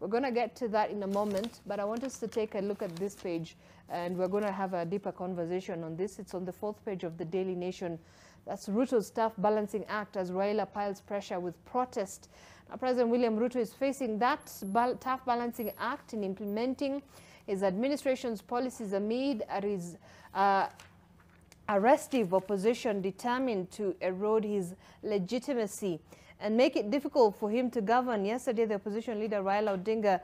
We're going to get to that in a moment, but I want us to take a look at this page, and we're going to have a deeper conversation on this. It's on the 4th page of the Daily Nation. That's Ruto's tough balancing act as Raila piles pressure with protest. Now, President William Ruto is facing that tough balancing act in implementing his administration's policies amid his restive opposition determined to erode his legitimacy and make it difficult for him to govern. Yesterday, the opposition leader Raila Odinga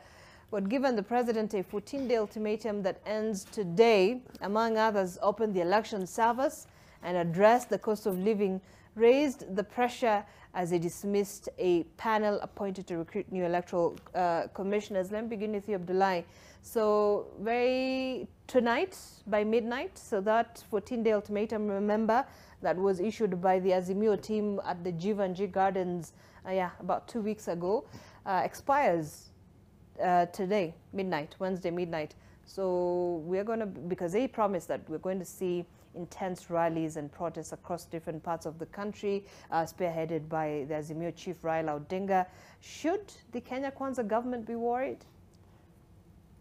had given the president a 14-day ultimatum that ends today. Among others, opened the election service and addressed the cost of living, raised the pressure as he dismissed a panel appointed to recruit new electoral commissioners. Let me begin with you, Abdullahi. So tonight by midnight, so that 14-day ultimatum, remember, that was issued by the Azimio team at the Jivanji Gardens about 2 weeks ago, expires today, midnight, Wednesday midnight. So we're going to, because they promised that we're going to see intense rallies and protests across different parts of the country, spearheaded by the Azimio chief Raila Odinga. Should the Kenya Kwanza government be worried?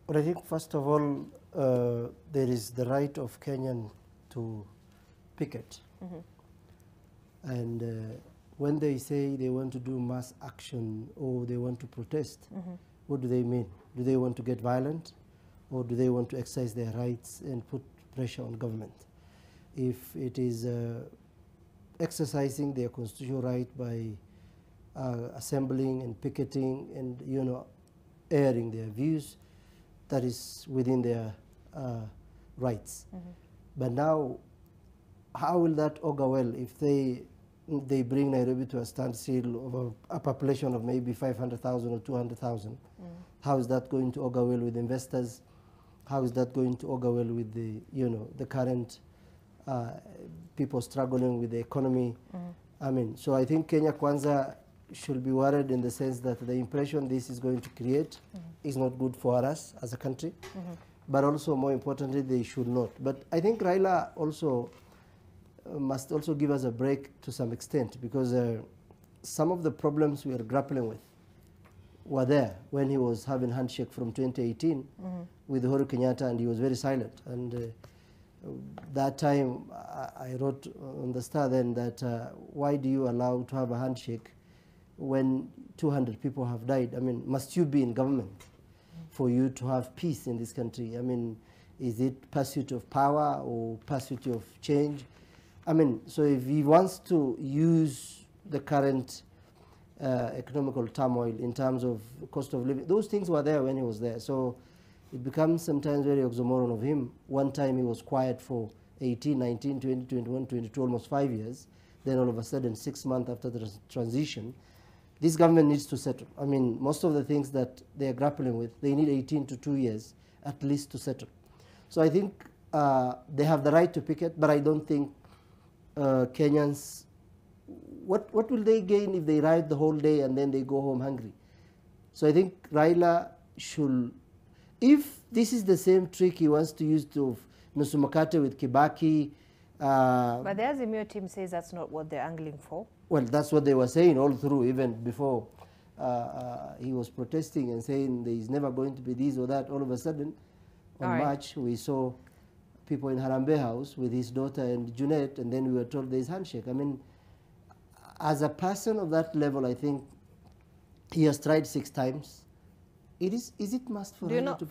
Well, I think first of all, there is the right of Kenyan to picket. Mm-hmm. And when they say they want to do mass action or they want to protest, mm-hmm. what do they mean? Do they want to get violent, or do they want to exercise their rights and put pressure on government? If it is exercising their constitutional right by assembling and picketing and, you know, airing their views, that is within their rights. Mm-hmm. But now, how will that augur well if they bring Nairobi to a standstill of a population of maybe 500,000 or 200,000? Mm. How is that going to augur well with investors? How is that going to augur well with the, you know, the current people struggling with the economy? Mm. I mean, so I think Kenya Kwanza should be worried in the sense that the impression this is going to create is not good for us as a country. Mm-hmm. But also, more importantly, they should not. But I think Raila also must also give us a break to some extent, because some of the problems we are grappling with were there when he was having handshake from 2018 with Uhuru Kenyatta, and he was very silent. And that time I wrote on the Star then that why do you allow to have a handshake when 200 people have died? I mean, must you be in government for you to have peace in this country? I mean, is it pursuit of power or pursuit of change? I mean, so if he wants to use the current economical turmoil in terms of cost of living, those things were there when he was there. So it becomes sometimes very oxymoron of him. One time he was quiet for 18, 19, 20, 21, 22, almost 5 years. Then all of a sudden, 6 months after the transition, this government needs to settle. I mean, most of the things that they are grappling with, they need 18 to 2 years at least to settle. So I think they have the right to picket, but I don't think Kenyans, what will they gain if they ride the whole day and then they go home hungry? So I think Raila should, if this is the same trick he wants to use to Nusu Mkate with Kibaki. But the Azimio team says that's not what they're angling for. Well, that's what they were saying all through, even before he was protesting and saying there is never going to be this or that. All of a sudden, on March, we saw people in Harambee House with his daughter and Junet, and then we were told there is handshake. I mean, as a person of that level, I think he has tried 6 times. Is it must for him to